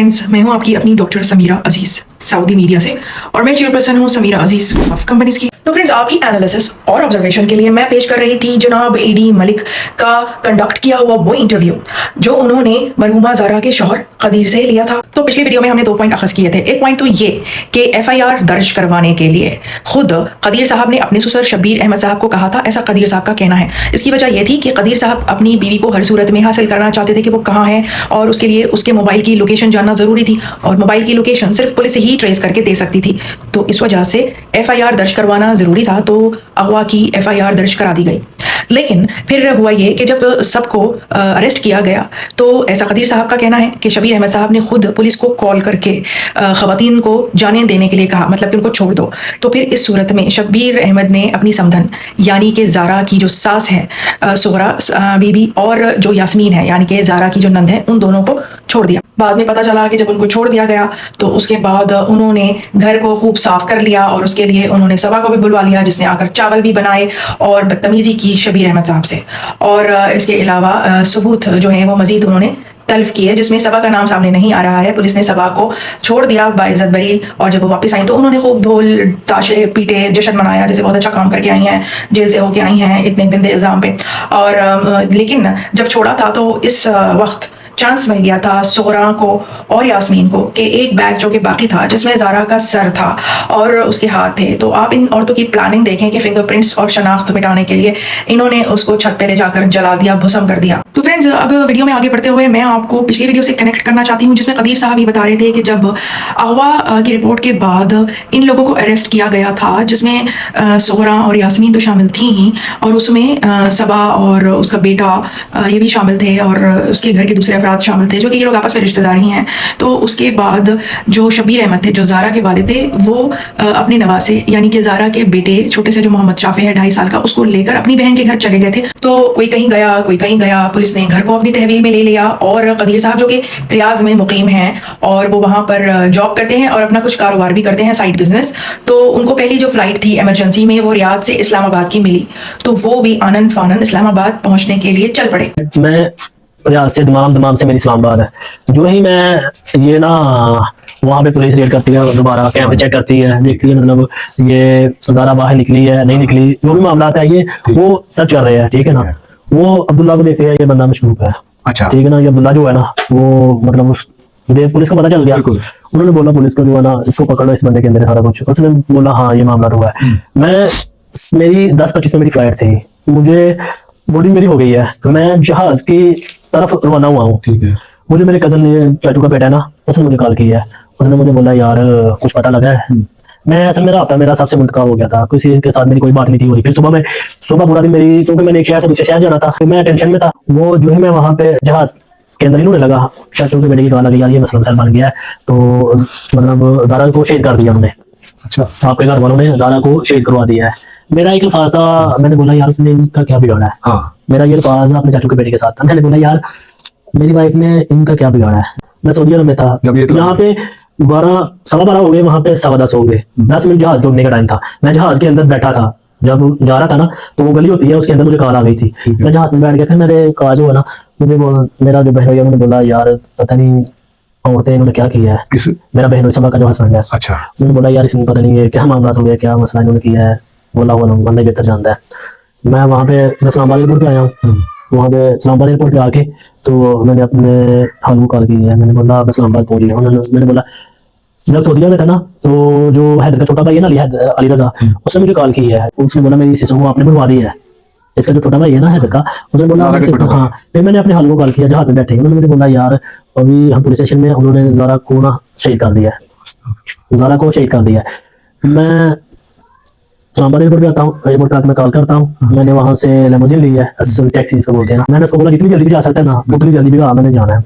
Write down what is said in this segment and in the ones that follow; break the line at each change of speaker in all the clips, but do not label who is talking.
Friends, मैं हूं आपकी अपनी डॉक्टर समीरा अजीज सऊदी मीडिया से और मैं चेयरपर्सन हूं समीरा अजीज ऑफ कंपनीज की। तो फ्रेंड्स, आपकी एनालिसिस और ऑब्जर्वेशन के लिए मैं पेश कर रही थी जनाब एडी मलिक का कंडक्ट किया हुआ वो इंटरव्यू जो उन्होंने मरहुमा ज़ारा के शौहर कदीर से लिया था। तो पिछली वीडियो में हमने 2 पॉइंट अखज़ किए थे। एक पॉइंट तो ये कि FIR दर्ज करवाने के लिए खुद कदीर साहब ने अपने ससुर शब्बीर अहमद साहब को कहा था, ऐसा कदीर साहब का कहना है। इसकी वजह यह थी कि कदीर साहब अपनी बीवी को हर सूरत में हासिल करना चाहते थे कि वो कहाँ है, और उसके लिए उसके मोबाइल की लोकेशन जानना ज़रूरी थी, और मोबाइल की लोकेशन सिर्फ पुलिस ही ट्रेस करके दे सकती थी। तो इस वजह से FIR दर्ज करवाना ज़रूरी था, तो अगवा की FIR दर्ज करा दी गई। लेकिन फिर हुआ ये कि जब सबको अरेस्ट किया गया तो ऐसा कदीर साहब का कहना है कि शबीर अहमद साहब ने खुद पुलिस को कॉल करके ख़वातीन को जाने देने के लिए कहा, मतलब कि उनको छोड़ दो। तो फिर इस सूरत में शबीर अहमद ने अपनी समधन यानी कि ज़ारा की जो सास है सोहरा बीबी, और जो यास्मीन है यानी कि ज़ारा की जो नंद है, उन दोनों को छोड़ दिया। बाद में पता चला कि जब उनको छोड़ दिया गया तो उसके बाद उन्होंने घर को खूब साफ कर लिया, और उसके लिए उन्होंने सबा को भी बुलवा लिया जिसने आकर चावल भी बनाए और बदतमीज़ी की शबीर अहमद साहब से। और इसके अलावा सबूत जो है वो मजीद उन्होंने तल्फ की है, जिसमें सबा का नाम सामने नहीं आ रहा है। पुलिस ने सबा को छोड़ दिया बाइज्जत बरी, और जब वो वापस आई तो उन्होंने खूब ढोल ताशे पीटे, जश्न मनाया, जैसे बहुत अच्छा काम करके आई हैं, जेल से होके आई हैं इतने गंदे इल्ज़ाम पे। और लेकिन जब छोड़ा था तो इस वक्त चांस मिल गया था सोहरा को और यास्मीन को कि एक बैग जो कि बाकी था जिसमें ज़ारा का सर था और उसके हाथ थे। तो आप इन औरतों की प्लानिंग देखें कि फिंगरप्रिंट्स और शनाख्त मिटाने के लिए इन्होंने उसको छत पे ले जाकर जला दिया, भस्म कर दिया। तो फ्रेंड्स, अब वीडियो में आगे बढ़ते हुए मैं आपको पिछली वीडियो से कनेक्ट करना चाहती हूँ जिसमें कदीर साहब ये बता रहे थे कि जब अगवा की रिपोर्ट के बाद इन लोगों को अरेस्ट किया गया था, जिसमें सोहरा और यास्मीन तो शामिल थी ही, और उसमें सबा और उसका बेटा ये भी शामिल थे, और उसके घर के दूसरे शामिल थे, जो कि ये लोग आपस में रिश्तेदार ही हैं। तो उसके बाद जो शबीर अहमद थे, जो ज़ारा के वालिद थे, वो अपने नवासे यानी कि ज़ारा के बेटे छोटे से जो मोहम्मद शाफे है 2.5 साल का, उसको लेकर अपनी बहन के घर चले गए थे। तो कोई कहीं गया, कोई कहीं गया, पुलिस ने घर को अपनी तहवील में ले लिया, और कदीर साहब जो कि रियाद में मुकीम हैं और वो वहाँ पर जॉब करते हैं और अपना कुछ कारोबार भी करते हैं, साइड बिजनेस। तो उनको पहली जो फ्लाइट थी इमरजेंसी में वो रियाद से इस्लामाबाद की मिली, तो वो भी आनन फानन इस्लामाबाद पहुँचने के लिए चल पड़े।
मैं रियाद से दमाम से मेरी इस्लामाबाद है। जो ही मैं ये ना वहाँ पे पुलिस रेड करती है, दोबारा कैमरे चेक करती है, देखती है मतलब ये ज़ारा बाहर निकली है नहीं निकली, जो भी मामला है ये वो सब चल रहे हैं, ठीक है ना। वो अब्दुल्ला को देखते हैं, ये बंदा मशरूफ है, अच्छा ठीक है ना। ये अब्दुल्ला जो है ना वो मतलब पुलिस को पता चल गया, उन्होंने बोला पुलिस को जो है ना इसको पकड़ो, इस बंदे के अंदर सारा कुछ। उसने बोला हाँ ये मामला तो है। मैं मेरी 10:25 में मेरी फ्लाइट थी, मुझे बोर्डिंग मेरी हो गई है, मैं जहाज की तरफ रवाना हुआ हूँ, ठीक है। मुझे मेरे कजन ने, चाचू का बेटा है ना, उसने मुझे कॉल की है। उसने मुझे बोला यार कुछ पता लगा है। मैं असल में रहा मेरा सबसे मुंतकाब हो गया था, किसी के साथ मेरी कोई बात नहीं थी हो रही। फिर सुबह पूरा दिन मेरी, क्योंकि मैंने एक शहर से दूसरे शहर जाना था, फिर मैं टेंशन में था। वो जो है मैं वहाँ पे जहाज के अंदर ही रोने लगा, चाचू के बेटे की कॉल लगी, यार ये मसला बन गया है, तो मतलब ज़ारा को शहीद कर दिया उन्होंने। अच्छा, आपके घर वालों ने ज़ारा को शहीद करवा दिया है। मेरा एक अल्फाज था, मैंने बोला यार उसने इनका क्या बिगाड़ा है। हाँ। मेरा ये अल्फाज अपने चाचू के बेटे के साथ था। मैंने बोला यार मेरी वाइफ ने इनका क्या बिगाड़ा है। मैं सऊदी अरब में था, यहाँ पे 12:15 हो गए, वहाँ पे 10:15 हो गए। 10 मिनट जहाज के उड़ने का टाइम था। मैं जहाज के अंदर बैठा था, जब जा रहा था ना तो वो गली होती है उसके अंदर मुझे कॉल आ गई थी। मैं जहाज में बैठ गया, फिर मेरे कहा जो है ना मुझे मेरा जो बहन उन्होंने बोला यार पता नहीं औरतें इन्होंने क्या किया है। मेरा बहन सबा का जो हस्बैंड है, अच्छा, उन्होंने बोला यार इसमें पता नहीं है क्या मामला हो गया, क्या मसला इन्होंने किया है। बोला वो बंदा बेहतर जानता है। मैं वहाँ पे इस्लामाबाद एयरपोर्ट पे आया हूँ। वहाँ पे इस्लामाबाद एयरपोर्ट पे आके तो मैंने अपने हाल को कॉल की है। मैंने बोला इस्लामाबाद पहुँच गया। मैंने बोला जब सऊदीया में था ना तो जो हैदर का छोटा भाई है ना अली रजा, उसने मुझे कॉल की है। उसने बोला मेरी सिस्टर को आपने बुलवा दी है, इसका जो छोटा भाई है ना हैदर का, उसने बोला हाँ। फिर मैंने अपने हाल को कॉल किया, जहाज में बैठे उन्होंने मुझे बोला यार अभी हम पुलिस स्टेशन में, उन्होंने ज़ारा को ना शहीद कर दिया है, ज़ारा को शहीद कर दिया है। मैं इस्लामाबाद एयरपोर्ट पे आता हूँ, एयरपोर्ट पे मैं कॉल करता हूँ। मैंने वहाँ से लेमोजिन ली है, टैक्सी जिसको बोलते हैं ना। मैंने उसको बोला जितनी जल्दी भी जा सकता है ना उतनी जल्दी भी मैंने जाना है।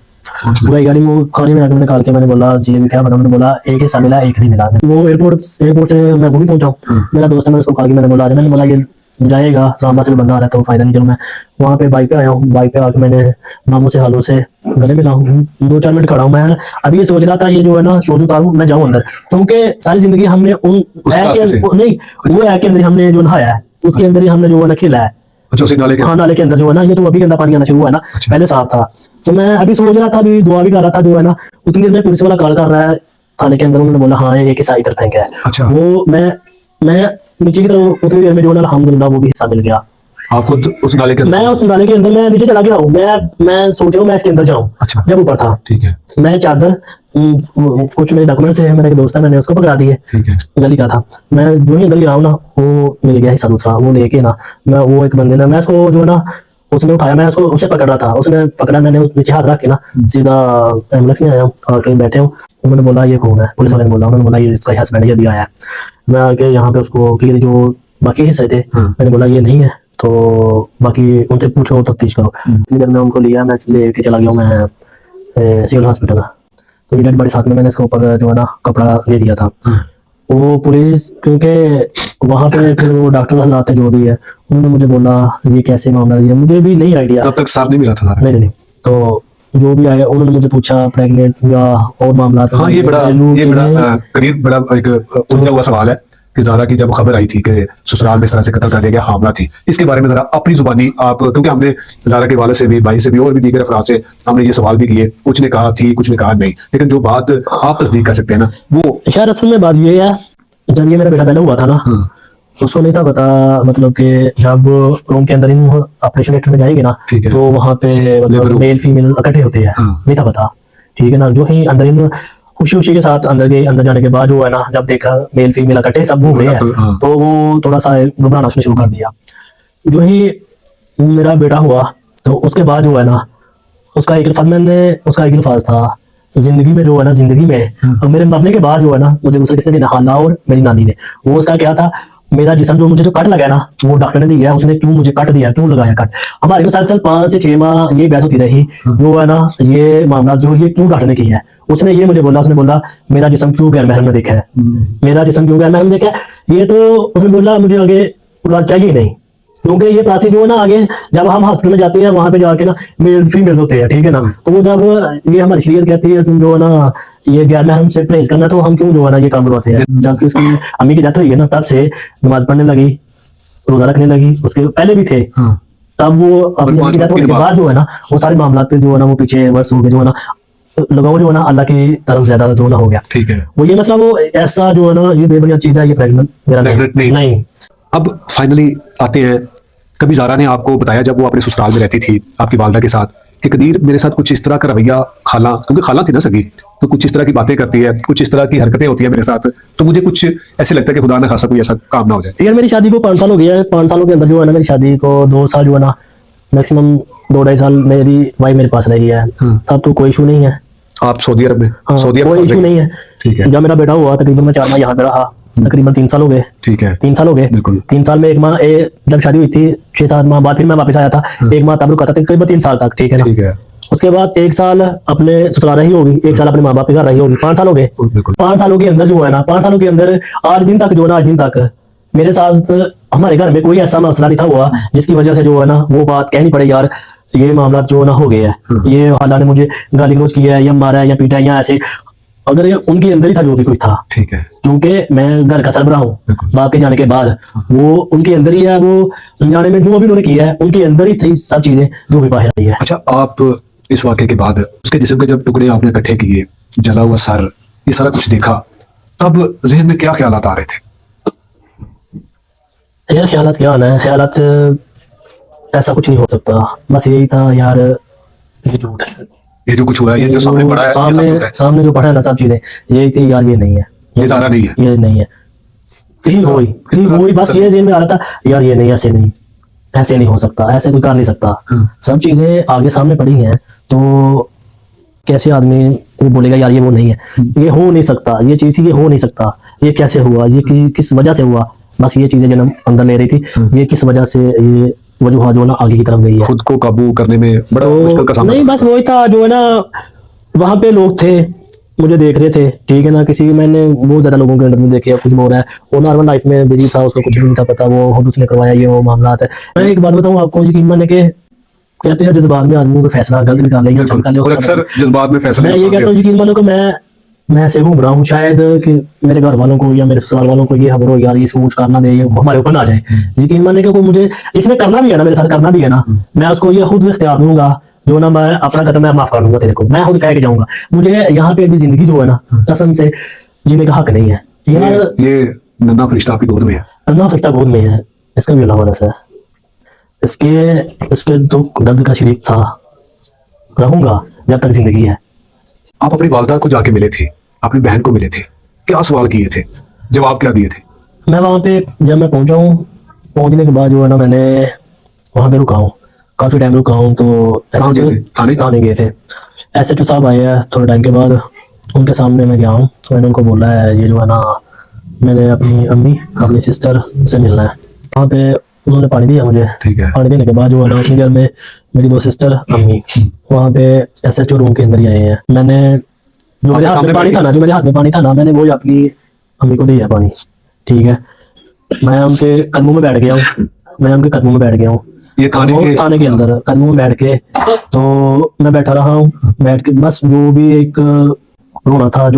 पूरी गाड़ी में खाने में आकर मैंने कॉल किया, मैंने बोला जी अभी क्या बना। उन्होंने बोला एक हिस्सा मिला एक नहीं मिला। वो एयरपोर्ट से मैं वहीं पहुंचा हूँ। मेरा दोस्त है, मैंने उसको कॉल किया, मैंने बोला मैंने बोला ये जाएगा इस्लामाबाद से बंदा आ रहा है तो फायदा नहीं। चलो मैं वहाँ पे बाइक पे आया हूँ। बाइक पे आकर मैंने मामू से हालों से गले मिला हूँ। 2-4 मिनट खड़ा हूँ। मैं अभी ये सोच रहा था ये जो है ना शोज उतारूं, मैं जाऊँ अंदर, क्योंकि सारी जिंदगी हमने उन नहीं वो ऐप के अंदर हमने जो नहाया है, उसके अंदर ही हमने जो है ना खेला है।
अच्छा, उसी नाले के
हाँ नाले के अंदर जो है ना, ये तो अभी गंदा पानी आना शुरू हुआ है ना, पहले साफ था। तो मैं अभी सोच रहा था, अभी दुआ भी कर रहा था जो है ना, उतनी देर में पुलिस वाला कॉल कर रहा है थाने के अंदर, उन्होंने बोला हाँ एक हिस्सा इधर फेंका है।
अच्छा।
वो मैं नीचे की तरफ उतनी देर में जो है ना अल्हम्दुलिल्लाह वो भी हिस्सा मिल गया।
आप खुद उस नाले के
मैं उस नाले के अंदर मैं नीचे चला गया हूँ, मैं सोच रहा हूँ मैं इसके अंदर जाऊँ।
अच्छा।
जब ऊपर था
ठीक है,
मैं चादर कुछ मेरे डॉक्यूमेंट्स थे, मेरा एक दोस्त है, मैंने उसको पकड़ा दिए।
ठीक है,
गली का था, मैं जो ही अंदर गया हूँ ना, वो मिल गया हिस्सा दूसरा, वो लेके ना मैं वो एक बंदे ने, मैं उसको जो है ना उसने उठाया, मैं उसको उसे पकड़ रहा था, उसने पकड़ा, मैंने उस नीचे हाथ रख के ना सीधा एम्बुलेंस में आया हूँ और कहीं बैठे हूँ। उन्होंने बोला ये कौन है, पुलिस वाले ने बोला, उन्होंने बोला ये इसका हस्बैंड ये भी आया है। मैं आके यहाँ पे उसको क्लियर जो बाकी हिस्से थे मैंने बोला ये नहीं है, तो बाकी उनसे पूछो तफ्तीश करो। इतनी देर में उनको लिया, मैं लेके चला गया मैं सिविल हॉस्पिटल। तो ये डेड बॉडी साथ में मैंने इसके ऊपर जो है ना कपड़ा दे दिया था। वो पुलिस, क्योंकि वहाँ पे फिर वो डॉक्टर हजरात थे जो भी है, उन्होंने मुझे बोला ये कैसे मामला है, मुझे भी नहीं आइडिया।
तब तक साफ नहीं मिला था सारा?
नहीं। तो जो भी आया उन्होंने मुझे पूछा प्रेग्नेंट या और मामला।
हाँ, ये बड़ा करीब बड़ा एक उलझा हुआ सवाल है कि ज़ारा की जब खबर आई थी कि ससुराल में इस तरह से कत्ल कर दिया गया, हमला थी, इसके बारे में जरा अपनी जुबानी आप, क्योंकि हमने ज़ारा के वाले से भी, भाई से भी और भी दीगर अफराद से हमने ये सवाल भी किए, कुछ ने कहा थी कुछ ने कहा नहीं, लेकिन जो बात आप तस्दीक कर सकते हैं ना वो।
यार असल में बात ये है, जब ये मेरा बेटा पैदा हुआ था ना, उसको नहीं था पता, मतलब कि जब रूम के अंदर इन ऑपरेशन थिएटर में जाएंगे ना,
ठीक है।
तो वहाँ पे मतलब मेल फीमेल इकट्ठे होते हैं, नहीं था पता, ठीक है ना। जो ही अंदर इन खुशी के साथ अंदर गए, अंदर जाने के बाद जो है ना, जब देखा मेल फीमेल इकट्ठे सब घूम रहे हैं, तो वो थोड़ा सा घबराना उसने शुरू कर दिया। जो ही मेरा बेटा हुआ तो उसके बाद जो है ना, उसका एक अल्फाज था जिंदगी में, जो है ना जिंदगी में और मेरे मरने के बाद जो है ना, मुझे दूसरे किसने दिया, खाला और मेरी नानी ने। वो उसका क्या था, मेरा जिस्म जो मुझे जो कट लगा ना, वो डॉक्टर ने दिया, उसने क्यों मुझे कट दिया, क्यों लगाया कट। हमारी मुसलसल 5 से 6 माह ये बहस होती रही, जो है ना ये मामला जो ये क्यों डॉक्टर ने किया है। उसने ये मुझे बोला, उसने बोला मेरा जिस्म क्यों गैर महल में देखा है, मेरा जिस्म क्यों गैर महल में देखा है। ये तो उसने बोला मुझे आगे चाहिए नहीं, क्योंकि ये प्रोसेस जो है ना, आगे जब हम हॉस्पिटल में जाते हैं वहां पे जाके ना मेल फीमेल होते हैं, ठीक है ना। तो वो जब ये हमारी शरीयत कहती है तुम जो है ना ये गैर महरम से परहेज करना, तो हम क्यों जो है ना ये काम करवाते हैं। जबकि उसकी अम्मी की डेथ हुई है ना, तब से नमाज पढ़ने लगी, रोजा रखने लगी, उसके पहले भी थे। तब वो अपनी अम्मी की डेथ होने के बाद जो है ना, वो सारे मामला पे जो है ना वो पीछे वर्ष हो गए, जो है ना लगाओ जो है ना अल्लाह की तरफ ज्यादा जो ना हो गया।
ठीक है,
वो ये मसला, वो ऐसा जो है ना ये बेबुनियाद चीज है, ये प्रेग्नेंट मेरा नहीं।
अब फाइनली आते हैं, कभी ज़ारा ने आपको बताया जब वो अपने ससुराल में रहती थी आपकी वालदा के साथ कि कदीर मेरे साथ कुछ इस तरह का रवैया, खाला, क्योंकि खाला थी ना सगी, तो कुछ इस तरह की बातें करती है, कुछ इस तरह की हरकतें होती है मेरे साथ, तो मुझे कुछ ऐसे लगता है कि खुदा ना खासा कोई ऐसा काम ना हो जाए।
यार मेरी शादी को 5 साल हो गया है, 5 सालों के अंदर जो है ना, मेरी शादी को 2 साल जो है ना, मैक्सिमम 2-2.5 साल मेरी वाइफ मेरे पास रही है। तब तो कोई इशू नहीं है।
आप सऊदी अरब में?
हाँ,
सऊदी अरब
कोई इशू नहीं है।
ठीक है।
जब मेरा बेटा हुआ तकरीबन मैं 4 माह यहाँ पे रहा, तकरीबन 3 साल हो गए।
ठीक है,
3 साल हो गए।
बिल्कुल।
3 साल में 1 माह जब शादी हुई थी, 6-7 माह बाद फिर मैं वापस आया था, 1 माह तब रुका था, तकरीबन 3 साल तक, ठीक है ना।
ठीक है,
उसके बाद 1 साल अपने ससुराल रही होगी, 1 साल अपने माँ बाप के घर रही होगी, 5 साल हो गए।
बिल्कुल।
5 सालों के अंदर जो है ना, 5 सालों के अंदर आज दिन तक जो है ना, आज दिन तक मेरे साथ हमारे घर में कोई ऐसा मसला नहीं था हुआ जिसकी वजह से जो है ना वो बात कहनी पड़े यार ये मामला जो ना हो गया है, ये हाला ने मुझे गाली गलौज किया है या मारा है या पीटा है या ऐसे। अगर ये उनके अंदर ही था जो भी कुछ था,
ठीक है,
क्योंकि मैं घर का सरबराह हूँ, बाप के जाने के बाद वो उनके अंदर ही है, वो अनजाने में जो भी उन्होंने किया है उनके अंदर ही थी सब चीजें जो भी बाहर आई है।
अच्छा, आप इस वाक़े के बाद उसके जिस्म के जब टुकड़े आपने इकट्ठे किए, जला हुआ सर, ये सारा कुछ देखा, तब जहन में क्या ख्यालात आ रहे थे?
यार ख्यालात क्या आना है, ख्यालात ऐसा कुछ नहीं हो सकता, बस यही था यार ये झूठ है,
ये जो कुछ हुआ है, ये जो सामने पड़ा है, ये सब झूठ है।
सामने जो पड़ा है ना सब चीजें यही थी यार, ये नहीं है,
ये ज़ारा नहीं है,
ये नहीं है, वही बस ये जेल में आ रहा था यार, ये नहीं, ऐसे नहीं हो सकता, ऐसे कोई कर नहीं सकता। सब चीजें आगे सामने पड़ी हैं, तो कैसे आदमी वो बोलेगा यार ये वो नहीं है, ये हो नहीं सकता, ये चीज ये हो नहीं सकता, ये कैसे हुआ, ये किस वजह से हुआ। बस ये चीजें जन्म अंदर ले रही थी, ये किस वजह से ये वजूहत जो ना आगे की तरफ गई है।
खुद को काबू करने में बड़ा मुश्किल का सामना।
नहीं बस वही था जो है ना, वहां पे लोग थे मुझे देख रहे थे, ठीक है ना, मैंने बहुत ज्यादा लोगों के इंटरव्यू देखे, कुछ बोल रहा है वो नॉर्मल लाइफ में बिजी था, उसको कुछ भी नहीं था पता, वो खुद उसने करवाया, ये वो मामला है। मैं एक बात बताऊं आपको, यकीन माने के कहते हैं जज्बात में आदमी को फैसला गलत निकाल लेंगे,
और अक्सर जज्बात में फैसला।
मैं ये कहता हूँ यकीन मानो कि मैं मैं ऐसे घूम रहा हूँ शायद कि मेरे घर वालों को या मेरे ससुराल वालों को ये खबर हो यार, ये इसको कुछ करना दे, ये हमारे ऊपर ना जाए। यकीन माने कि कोई मुझे जिसने करना भी है ना, मेरे साथ करना भी है ना, मैं उसको ये खुद इख्तियार दूंगा जो ना, मैं अपना कदम मैं माफ कर दूंगा तेरे को, मैं खुद कह के जाऊंगा। मुझे यहाँ पे अभी जिंदगी जो है ना, कसम से जीने का हक नहीं है यार।
ये नन्हा फरिश्ता आपकी गोद में है।
अन्ना फरिश्ता गोद में है, इसका भी अल्लाह वाला है, इसके दुख दर्द का शरीक था, रहूंगा जब तक जिंदगी है।
आप अपनी वालदा को जाके मिले थे, अपनी बहन को मिले थे, क्या सवाल किए थे, जवाब क्या दिए थे?
मैं वहाँ पे जब मैं पहुंचा हूँ, पहुंचने के बाद जो है ना, मैंने वहाँ पे रुका हूँ, काफी टाइम रुका हूँ। तो
कहाँ गए थे?
थाने गए थे। SHO साहब आए हैं थोड़े टाइम के बाद, उनके सामने मैं गया हूँ। तो मैंने उनको बोला है ये जो है ना, मैंने अपनी अम्मी अपनी सिस्टर से मिलना है। वहाँ पे उन्होंने पानी दिया मुझे।
ठीक है।
पानी देने के बाद जो है ना, अपनी घर में मेरी 2 सिस्टर अम्मी वहाँ पे SHO रूम के अंदर ही आए हैं। मैंने जो मेरे हाथ में पानी था ना, मैंने वो ही अपनी अम्मी को दिया पानी। ठीक है, मैं उनके कदमों में बैठ गया हूँ।
ये
थाने के अंदर कदमों में बैठ के तो मैं बैठा रहा हूँ। बैठ के बस जो भी रोना था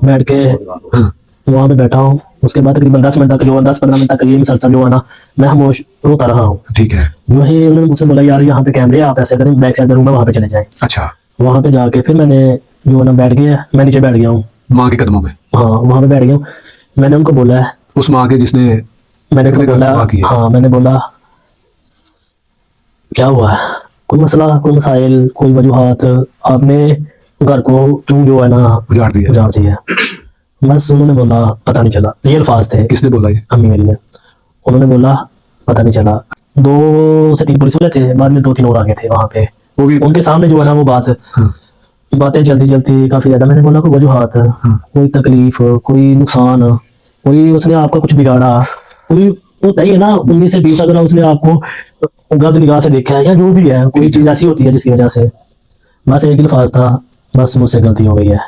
बैठ के वहां पे बैठा हूँ। उसके बाद तकरीबन 10-15 मिनट तक ये मुसलसल जो है ना, मैं खामोश रोता रहा हूँ।
ठीक है।
जो ही उन्होंने मुझसे बोला यार यहाँ पे कैमरे, आप ऐसे करें, बैक साइड में रूम है, वहां पे चले जाएं।
अच्छा।
वहां पे जाके फिर मैंने जो है ना बैठ गया, मैं नीचे बैठ गया हूँ
माँ के कदमों में?
हाँ, वहां पे बैठ गया हूँ। मैंने उनको बोला है,
उस माँ के जिसने
मैंने उनको
इतने
बोला,
दुआ किए।
हाँ मैंने बोला क्या हुआ है, कोई मसला, कोई मसाइल, कोई वजूहात, आपने घर को क्यों जो है ना
उजाड़ दिया?
बस उन्होंने बोला पता नहीं चला। ये अल्फाज थे।
किसने बोला ये?
अम्मी मेरी ने। उन्होंने बोला पता नहीं चला। 2 से 3 पुलिस वाले थे, बाद में 2-3 और आ गए थे वहां पे।
वो भी
उनके सामने जो है ना वो बातें चलती काफी ज्यादा। मैंने बोला कोई वजूहात, कोई तकलीफ, कोई नुकसान, कोई उसने आपका कुछ बिगाड़ा, कोई होता ही है ना 19 से 20, अगर उसने आपको गलत निगाह से देखा है या जो भी है, कोई चीज ऐसी होती है जिसकी वजह से, बस एक ही अल्फाज था, बस मुझसे गलती हो गई है,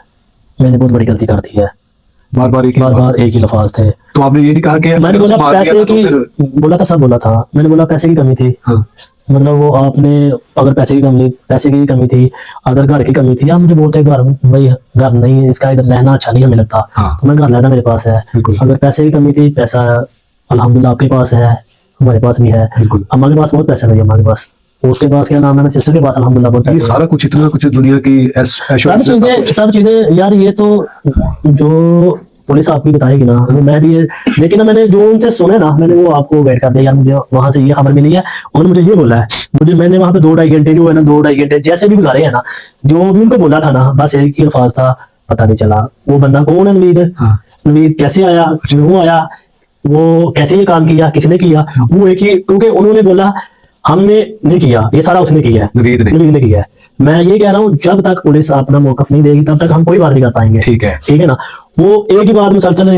मैंने बहुत बड़ी गलती कर दी है।
बार बार
एक ही लफ्ज थे।
तो आपने ये नहीं कहा कि
मैंने बोला पैसे की, बोला था, सब बोला था। मैंने बोला पैसे की कमी थी। मतलब वो आपने अगर पैसे की कमी थी, अगर घर की कमी थी, आप मुझे बोलते घर भाई घर नहीं, इसका इधर रहना अच्छा नहीं हमें लगता, तो मैं घर लेना मेरे पास है। अगर पैसे की कमी थी, पैसा अल्हम्दुलिल्लाह आपके पास है, हमारे पास भी है। अम्मा के पास बहुत पैसा नहीं है, हमारे पास, उसके पास क्या नाम है, सिस्टर के पास अल्हम्दुलिल्लाह बहुत पैसा है।
सारा कुछ इतना कुछ दुनिया की
सब चीजें यार, ये तो जो पुलिस आपकी बताएगी ना, वो मैं भी लेकिन ना मैंने जो उनसे सुने ना, मैंने वो आपको वेट कर दिया यार, मुझे वहां से ये खबर मिली है, उन्होंने मुझे ये बोला है, मैंने वहां पे 2-2.5 घंटे जो है ना, 2-2.5 घंटे जैसे भी गुजारे हैं ना, जो भी उनको बोला था ना, बस एक ही अल्फाज था, पता नहीं चला। वो बंदा कौन है नवीद कैसे आया, क्यों आया, वो कैसे ये काम किया, किसने किया, वो एक ही, क्योंकि उन्होंने बोला हमने नहीं किया, ये सारा उसने किया है, नवीद ने किया है। मैं ये कह रहा हूँ, जब तक पुलिस अपना मौकफ नहीं देगी तब तक हम कोई बात नहीं कर पाएंगे। ठीक है ना। वो एक ही बात मुसलसल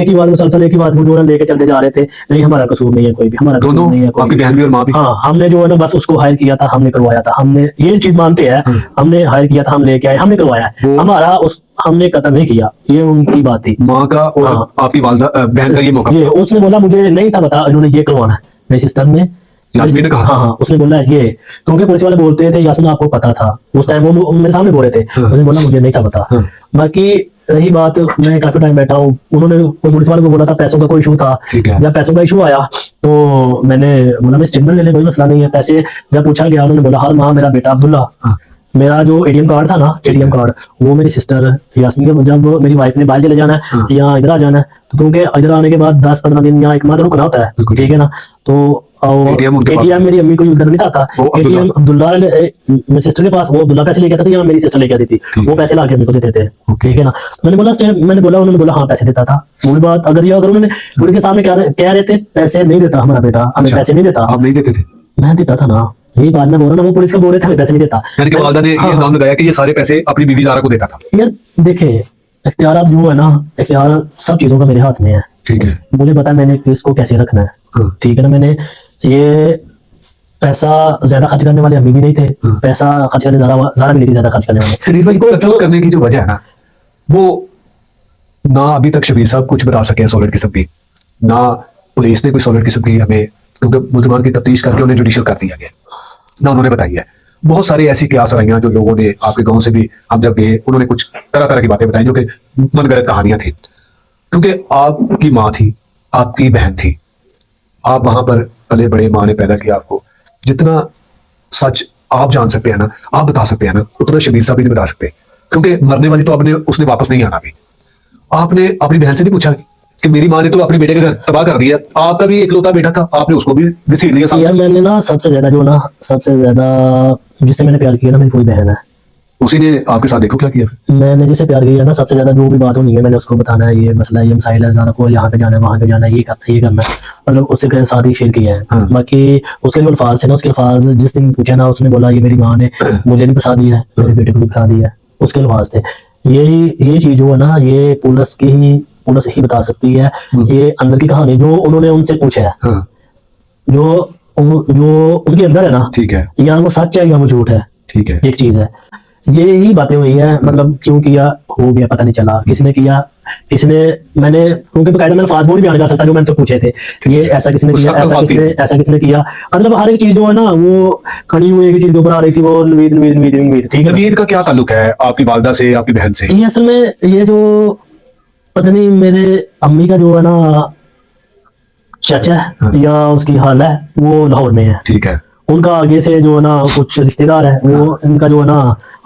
वो लेके चलते जा रहे थे, नहीं हमारा कसूर नहीं है, कोई भी हमारा कसूर नहीं है, आपकी बहन भी और माँ भी। हाँ, हमने जो है ना बस उसको हायर किया था, हमने करवाया था, हमने ये चीज मानते हैं, हमने हायर किया था, हम लेके आए, हमने करवाया, हमारा हमने कत्ल नहीं किया, ये उनकी बात थी, माँ का और आपकी वालिदा बहन का ये मौका। ये उसने बोला मुझे नहीं था पता, इन्होंने ये करवाना है, मेरी सिस्टर ने, यास्मीन ने कहा। हाँ, उसने बोला ये, क्योंकि पुलिस वाले बोलते थे यास्मीन आपको पता था, उस टाइम वो मेरे सामने बोल रहे थे, उसने बोला मुझे नहीं था पता। बाकी रही बात, मैं काफी टाइम बैठा हूँ, उन्होंने पुलिस वाले को बोला था पैसों का कोई इशू था, जब पैसों का इशू आया तो मैंने बोला मैं स्टेटमेंट लेने, कोई मसला नहीं है, पैसे जब पूछा गया, उन्होंने बोला हर माह मेरा बेटा अब्दुल्ला, मेरा जो ATM कार्ड था ना, ATM कार्ड, वो मेरी सिस्टर यास्मीन के, जब मेरी वाइफ ने बाहर चले जाना है या इधर आ जाना है, तो क्योंकि इधर आने के बाद 10-15 दिन या 1 माह रुकना होता है, ठीक है ना, तो ATM मेरी अम्मी को यूज करना नहीं आता, ATM अब्दुल्ला मेरी सिस्टर के पास, वो अब्दुल्ला पैसे लेके आता था या मेरी सिस्टर लेके आती थी, वो पैसे लाके अम्मी को देते थे, ठीक है ना। तो मैंने बोला उन्होंने बोला हाँ पैसे देता था। वही बात अगर उन्होंने पुलिस के सामने कह रहे थे पैसे नहीं देता हमारा बेटा, हमें पैसे नहीं देता, आप नहीं देते थे, मैं देता था ना, यही बात मैं बोल रहा ना, वो पुलिस को बोल रहे थे हमें पैसे नहीं देता, यानी कि वालिदा ने ये इल्जाम लगाया कि ये सारे पैसे अपनी बीवी ज़ारा को देता था। यार देखिए, इख्तियारात जो है ना, इख्तियार सब चीजों का मेरे हाथ में है, ठीक है, मुझे पता है मैंने किसको कैसे रखना है, ठीक है ना। मैंने ये पैसा ज्यादा खर्च करने वाले अभी भी नहीं थे, पैसा खर्च करने ज़ारा भी नहीं थी ज्यादा खर्च करने वाले।
करने की जो वजह है ना, वो ना अभी तक शबीर साहब कुछ बता सके सॉलिड किस्म की, ना पुलिस ने कोई सॉलिड किस्म की हमें, क्योंकि मुलजमान की तफ्तीश करके उन्हें जुडिशियल कर दिया गया, ना उन्होंने बताई है। बहुत सारी ऐसी क्यास रहियां जो लोगों ने आपके गांव से भी, हम जब गए उन्होंने कुछ तरह तरह की बातें बताई जो कि मनगढ़ंत कहानियां थी, क्योंकि आपकी माँ थी, आपकी बहन थी, आप वहां पर पले बड़े, माँ ने पैदा किया आपको। जितना सच आप जान सकते हैं ना, आप बता सकते हैं ना, उतना शबीर साहब भी नहीं बता सकते, क्योंकि मरने वाली तो आपने, उसने वापस नहीं आना भी। आपने अपनी बहन से नहीं पूछा कि मेरी माँ ने तो अपने बेटे का घर तबाह कर दिया, आपका भी इकलौता बेटा था, आपने उसको भी घसीट लिया सामने।
यार मैंने ना सबसे ज्यादा जिससे मैंने प्यार किया ना, मेरी कोई बहन है।
उसी ने आपके साथ देखो क्या किया फिर?
मैंने जिसे प्यार किया ना, सबसे ज्यादा जो भी बात होनी है मैंने उसको बताना है, ये मसला है, ये मसाइल है, ज़ारा को यहाँ पे जाना है, वहाँ पे जाना है, ये करना है, मतलब उससे के साथ ही शेयर किया है।
हाँ।
बाकी उसके जो अल्फाज थे ना, उसके अल्फाज जिस दिन पूछा ना, उसने बोला ये मेरी माँ ने मुझे भी फंसा दिया है, मेरे बेटे को भी फंसा दिया है, उसके अल्फाज थे। ये चीज जो है ना, ये पुलिस ही बता सकती है, ये अंदर की कहानी जो उन्होंने उनसे पूछा है,
हाँ,
जो उनके अंदर है ना,
ठीक है,
या वो सच है या वो झूठ है,
ठीक है,
एक चीज है। ये ही बातें हुई है, मतलब क्यों किया, हो गया पता नहीं चला, किसने किया, मैंने उनके बकायदा मैंने फास्ट बोर्ड भी बयान कर सकता जो मैंने पूछे थे, ये ऐसा किसने किया, ऐसा किसने किया, मतलब हर एक चीज जो है ना वो खड़ी हुई एक चीज के ऊपर आ रही थी, वो नवीद, ठीक है।
नवीद का क्या ताल्लुक है आपकी वालदा से, आपकी बहन से?
ये असल में ये जो पता नहीं मेरे अम्मी का जो है ना चाचा है या उसकी हाल है, वो लाहौर में है,
ठीक है,
उनका आगे से जो है ना कुछ रिश्तेदार है, वो इनका जो है ना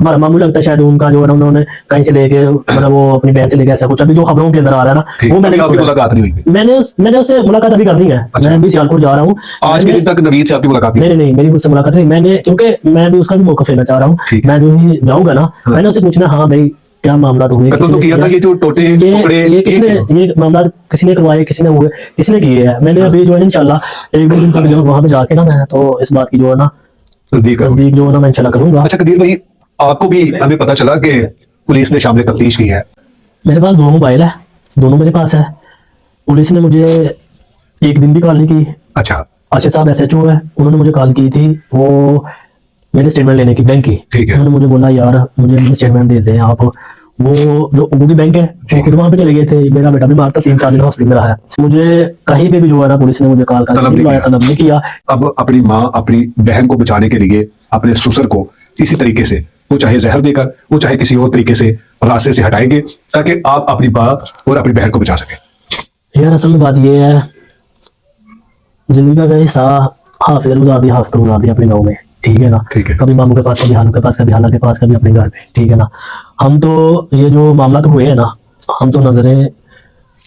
हमारा मामू लगता है शायद, उनका जो है ना उन्होंने कहीं से लेके, मतलब वो अपनी बहन से लेके ऐसा कुछ, अभी जो खबरों के अंदर आ रहा है ना, वो मैंने
आपकी मुलाकात नहीं हुई?
मैंने उससे मुलाकात अभी करनी है।
अच्छा।
मैं भी सियालकोट जा रहा हूँ
आज के दिन तक नवीद से आपकी मुलाकात नहीं?
नहीं, मेरी उससे मुलाकात नहीं, मैंने, क्योंकि मैं भी उसका भी मौका लेना चाह रहा हूँ,
ठीक है।
मैं जो ही जाऊंगा ना, मैंने उससे पूछना, हाँ भाई क्या मामला तो हुए,
कत्ल तो किया था, ये जो टोटे टुकड़े,
ये किसने, ये मामला किसने करवाए, किसने हुए, किसने किए है। मैंने अभी जो है इंशाल्लाह 1-2 दिन तक जो वहां पे जाके ना, मैं तो इस बात की जो है ना
तस्दीक
जो है ना मैं इंशाल्लाह करूंगा।
अच्छा कदीर भाई, आपको भी हमें पता चला कि पुलिस ने शामिल तफ्तीश की है।
मेरे पास 2 मोबाइल है, दोनों मेरे पास है। पुलिस ने मुझे एक दिन भी कॉल नहीं की।
अच्छा,
आशिफ साहब SHO है, उन्होंने मुझे कॉल की थी, वो मेरे स्टेटमेंट लेने की, बैंक की।
ठीक है।
उन्होंने मुझे बोला यार मुझे स्टेटमेंट दे दें आप, वो जो उबू की बैंक है, वो खुद वहाँ पे चले गए थे, मेरा बेटा भी मार था, 3-4 दिन हॉस्पिटल में रहा है। मुझे कहीं पे भी जो है ना पुलिस ने मुझे कॉल
तलब
नहीं किया।
अब अपनी माँ अपनी बहन को बचाने के लिए अपने ससुर को इसी तरीके से, वो चाहे जहर देकर, वो चाहे किसी और तरीके से रास्ते से हटाएंगे, ताकि आप अपनी माँ और अपनी बहन को बचा सके।
यार असल में बात ये है, जिंदगी का हिस्सा हाफ गुजार दिया अपने गाँव में, ठीक है ना,
ठीक है।
कभी मामू के पास, कभी हालू के पास, कभी हाला के पास, कभी अपने घर पे, ठीक है ना। हम तो ये जो मामला तो हुए है ना, हम तो नजरें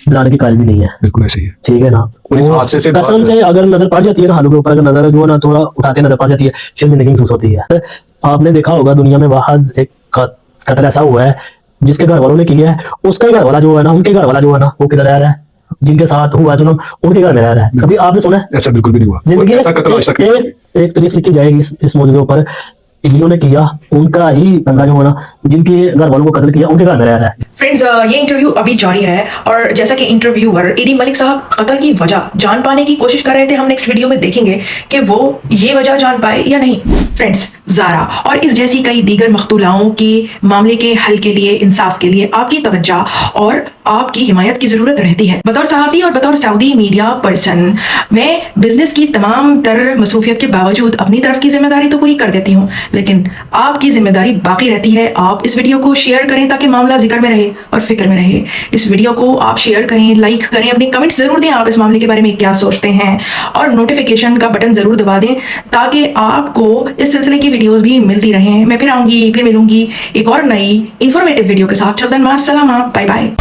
मिलाने की कायल भी नहीं है,
बिल्कुल ऐसे ही है।
ठीक है ना।
पुलिस हादसे से
कसम से अगर नजर पड़ जाती है ना, हालू के ऊपर अगर नजर जो है ना थोड़ा उठाते नजर पड़ जाती है, शर्मिंदगी महसूस होती है। आपने देखा होगा दुनिया में वाहद एक कत्ल ऐसा हुआ है जिसके घर वालों ने किया है, उसका घर वाला जो है ना, उनके घर वाला जो है ना, वो किधर रह रहा है, जिनके साथ हुआ जुल्म उनके घर में रह रहा है। कभी आपने सुना है?
ऐसा बिल्कुल भी नहीं हुआ।
जिंदगी
ऐसा कत्ल आज तक नहीं हुआ।
एक तारीफ लिखी जाएगी इस मौजूद के ऊपर, जिन्होंने किया उनका ही बंदा जो है ना, जिनके घर वालों को कत्ल किया उनके घर में रह रहा है।
फ्रेंड्स, ये इंटरव्यू अभी जारी है और जैसा कि इंटरव्यूअर एडी मलिक साहब कत्ल की वजह जान पाने की कोशिश कर रहे थे, हम नेक्स्ट वीडियो में देखेंगे कि वो ये वजह जान पाए या नहीं। फ्रेंड्स, ज़ारा और इस जैसी कई दीगर मख्तूलाओं के मामले के हल के लिए, इंसाफ के लिए आपकी तवज्जो और आपकी हिमायत की जरूरत रहती है। बतौर सहाफ़ी और बतौर सऊदी मीडिया पर्सन, मैं बिजनेस की तमाम तर मसरूफियत के बावजूद अपनी तरफ की जिम्मेदारी तो पूरी कर देती हूँ, लेकिन आपकी जिम्मेदारी बाकी रहती है। आप इस वीडियो को शेयर करें ताकि मामला जिक्र में रहे और फिक्र में रहे। इस वीडियो को आप शेयर करें, लाइक करें, अपने कमेंट्स जरूर दें आप इस मामले के बारे में क्या सोचते हैं, और नोटिफिकेशन का बटन जरूर दबा दें ताकि आपको इस सिलसिले की वीडियोस भी मिलती रहें। मैं फिर आऊंगी, फिर मिलूंगी एक और नई इंफॉर्मेटिव वीडियो के साथ। चलतन मास्सलामा, बाय बाय।